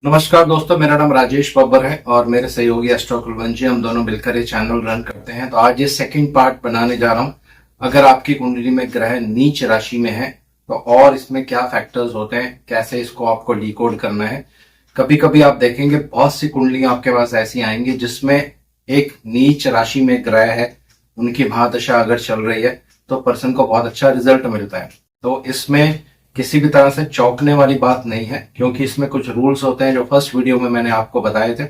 नमस्कार दोस्तों, मेरा नाम राजेश बब्बर है और मेरे सहयोगी एस्ट्रो कुलवंशी, हम दोनों मिलकर ये चैनल रन करते हैं। तो आज ये सेकंड पार्ट बनाने जा रहा हूं। अगर आपकी कुंडली में ग्रह नीच राशि में है तो और इसमें क्या फैक्टर्स होते हैं, कैसे इसको आपको डिकोड करना है। कभी कभी आप देखेंगे बहुत सी कुंडलियां आपके पास ऐसी आएंगी जिसमें एक नीच राशि में ग्रह है, उनकी महादशा अगर चल रही है तो पर्सन को बहुत अच्छा रिजल्ट मिलता है। तो इसमें किसी भी तरह से चौंकने वाली बात नहीं है, क्योंकि इसमें कुछ रूल्स होते हैं जो फर्स्ट वीडियो में मैंने आपको बताए थे।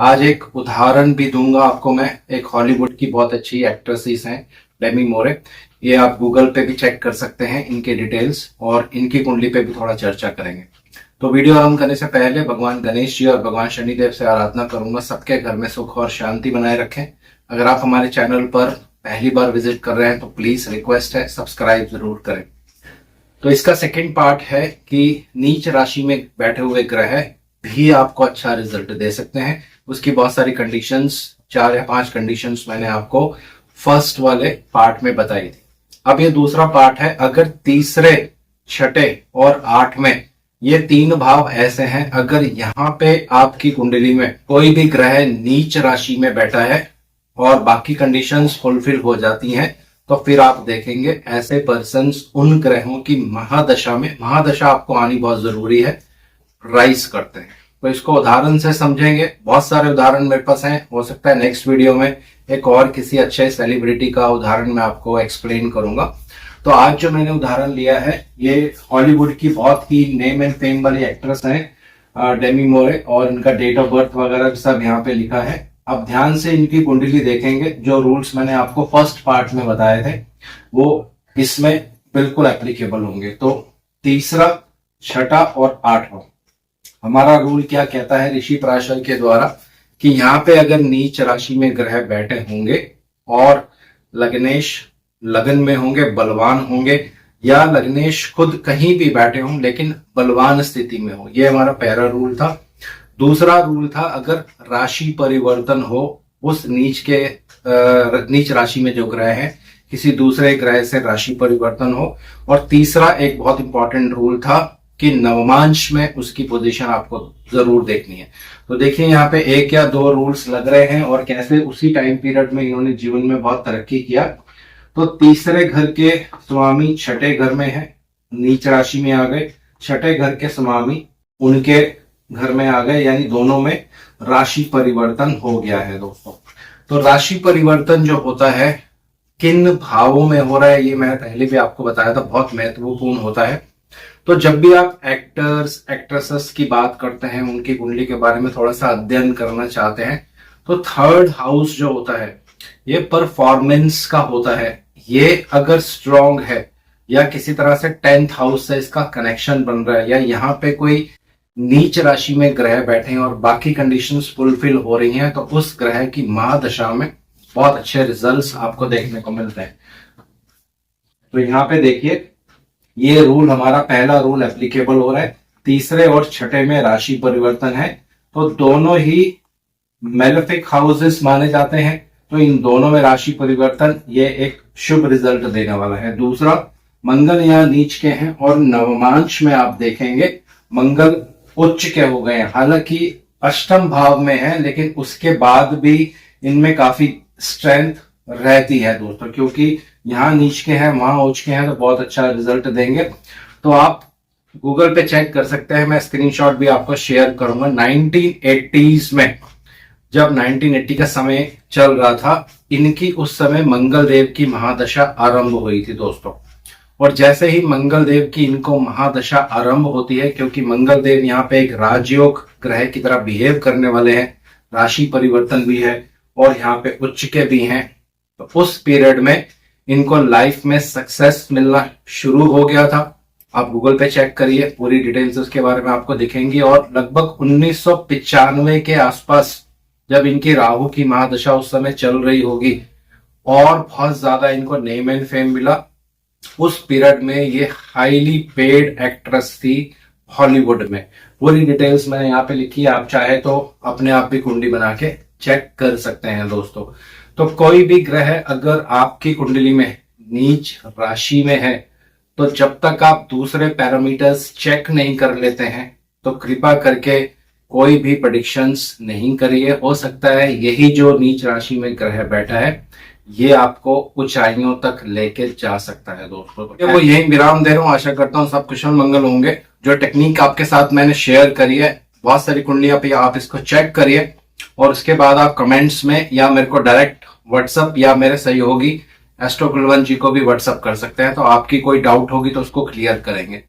आज एक उदाहरण भी दूंगा आपको मैं। एक हॉलीवुड की बहुत अच्छी एक्ट्रेसेस हैं, डेमी मोरे। ये आप गूगल पे भी चेक कर सकते हैं इनके डिटेल्स, और इनकी कुंडली पे भी थोड़ा चर्चा करेंगे। तो वीडियो आरंभ करने से पहले भगवान गणेश जी और भगवान शनिदेव से आराधना करूंगा सबके घर में सुख और शांति बनाए रखें। अगर आप हमारे चैनल पर पहली बार विजिट कर रहे हैं तो प्लीज रिक्वेस्ट है सब्सक्राइब जरूर करें। तो इसका सेकंड पार्ट है कि नीच राशि में बैठे हुए ग्रह भी आपको अच्छा रिजल्ट दे सकते हैं। उसकी बहुत सारी कंडीशंस, 4 या 5 कंडीशंस मैंने आपको फर्स्ट वाले पार्ट में बताई थी। अब ये दूसरा पार्ट है। अगर तीसरे, छठे और 8 में ये 3 भाव ऐसे हैं, अगर यहाँ पे आपकी कुंडली में कोई भी ग्रह नीच राशि में बैठा है और बाकी कंडीशंस फुलफिल हो जाती हैं, तो फिर आप देखेंगे ऐसे पर्सन्स उन ग्रहों की महादशा में, महादशा आपको आनी बहुत जरूरी है, राइज करते हैं। तो इसको उदाहरण से समझेंगे। बहुत सारे उदाहरण मेरे पास हैं, हो सकता है नेक्स्ट वीडियो में एक और किसी अच्छे सेलिब्रिटी का उदाहरण मैं आपको एक्सप्लेन करूंगा। तो आज जो मैंने उदाहरण लिया है ये हॉलीवुड की बहुत ही नेम एंड फेम वाली एक्ट्रेस है डेमी मोरे, और इनका डेट ऑफ बर्थ वगैरह सब यहाँ पे लिखा है। अब ध्यान से इनकी कुंडली देखेंगे। जो रूल्स मैंने आपको फर्स्ट पार्ट में बताए थे वो इसमें बिल्कुल एप्लीकेबल होंगे। तो तीसरा, छठा और 8वां हमारा रूल क्या कहता है ऋषि पराशर के द्वारा, कि यहाँ पे अगर नीच राशि में ग्रह बैठे होंगे और लग्नेश लगन में होंगे, बलवान होंगे, या लग्नेश खुद कहीं भी बैठे हों लेकिन बलवान स्थिति में हो, ये हमारा पहला रूल था। दूसरा रूल था अगर राशि परिवर्तन हो, उस नीच राशि में जो ग्रह है किसी दूसरे ग्रह से राशि परिवर्तन हो। और तीसरा एक बहुत इंपॉर्टेंट रूल था कि नवमांश में उसकी पोजीशन आपको जरूर देखनी है। तो देखिए यहाँ पे 1 या 2 रूल्स लग रहे हैं और कैसे उसी टाइम पीरियड में इन्होंने जीवन में बहुत तरक्की किया। तो तीसरे घर के स्वामी छठे घर में है, नीच राशि में आ गए। छठे घर के स्वामी उनके घर में आ गए, यानी दोनों में राशि परिवर्तन हो गया है दोस्तों। तो राशि परिवर्तन जो होता है किन भावों में हो रहा है ये मैंने पहले भी आपको बताया था, बहुत महत्वपूर्ण होता है। तो जब भी आप एक्टर्स एक्ट्रेसेस की बात करते हैं, उनकी कुंडली के बारे में थोड़ा सा अध्ययन करना चाहते हैं, तो 3rd हाउस जो होता है ये परफॉर्मेंस का होता है। ये अगर स्ट्रॉन्ग है या किसी तरह से 10th हाउस से इसका कनेक्शन बन रहा है, या यहाँ पे कोई नीच राशि में ग्रह बैठे हैं और बाकी कंडीशंस फुलफिल हो रही हैं, तो उस ग्रह की महादशा में बहुत अच्छे रिजल्ट्स आपको देखने को मिलते हैं। तो यहाँ पे देखिए ये रूल, हमारा पहला रूल एप्लीकेबल हो रहा है। तीसरे और छठे में राशि परिवर्तन है, तो दोनों ही मेलेफिक हाउसेस माने जाते हैं। तो इन दोनों में राशि परिवर्तन ये एक शुभ रिजल्ट देने वाला है। दूसरा, मंगल यहाँ नीच के हैं और नवमांश में आप देखेंगे मंगल उच्च के हो गए हैं। हालांकि अष्टम भाव में है लेकिन उसके बाद भी इनमें काफी स्ट्रेंथ रहती है दोस्तों, क्योंकि यहाँ नीच के हैं वहां उच्च के हैं, तो बहुत अच्छा रिजल्ट देंगे। तो आप गूगल पे चेक कर सकते हैं, मैं स्क्रीनशॉट भी आपको शेयर करूंगा। 1980s में जब 1980 का समय चल रहा था, इनकी उस समय मंगल देव की महादशा आरंभ हुई थी दोस्तों। और जैसे ही मंगल देव की इनको महादशा आरंभ होती है, क्योंकि मंगल देव यहाँ पे एक राजयोग ग्रह की तरह बिहेव करने वाले हैं, राशि परिवर्तन भी है और यहाँ पे उच्च के भी हैं, तो उस पीरियड में इनको लाइफ में सक्सेस मिलना शुरू हो गया था। आप गूगल पे चेक करिए, पूरी डिटेल्स उसके बारे में आपको दिखेंगी। और लगभग 1995 के आसपास जब इनकी राहु की महादशा उस समय चल रही होगी और बहुत ज्यादा इनको नेम एंड फेम मिला, उस पीरियड में ये हाईली पेड एक्ट्रेस थी हॉलीवुड में। पूरी डिटेल्स मैंने यहाँ पे लिखी है, आप चाहे तो अपने आप भी कुंडली बना के चेक कर सकते हैं दोस्तों। तो कोई भी ग्रह अगर आपकी कुंडली में नीच राशि में है, तो जब तक आप दूसरे पैरामीटर्स चेक नहीं कर लेते हैं तो कृपा करके कोई भी प्रेडिक्शंस नहीं करिए। हो सकता है यही जो नीच राशि में ग्रह बैठा है ये आपको ऊंचाइयों तक लेके जा सकता है दोस्तों। वो यही विराम दे रहा हूँ, आशा करता हूँ सब कुशल मंगल होंगे। जो टेक्निक आपके साथ मैंने शेयर करी है, बहुत सारी कुंडलियां पे आप इसको चेक करिए और उसके बाद आप कमेंट्स में या मेरे को डायरेक्ट व्हाट्सअप या मेरे सहयोगी एस्ट्रो कुलवंत जी को भी व्हाट्सअप कर सकते हैं। तो आपकी कोई डाउट होगी तो उसको क्लियर करेंगे।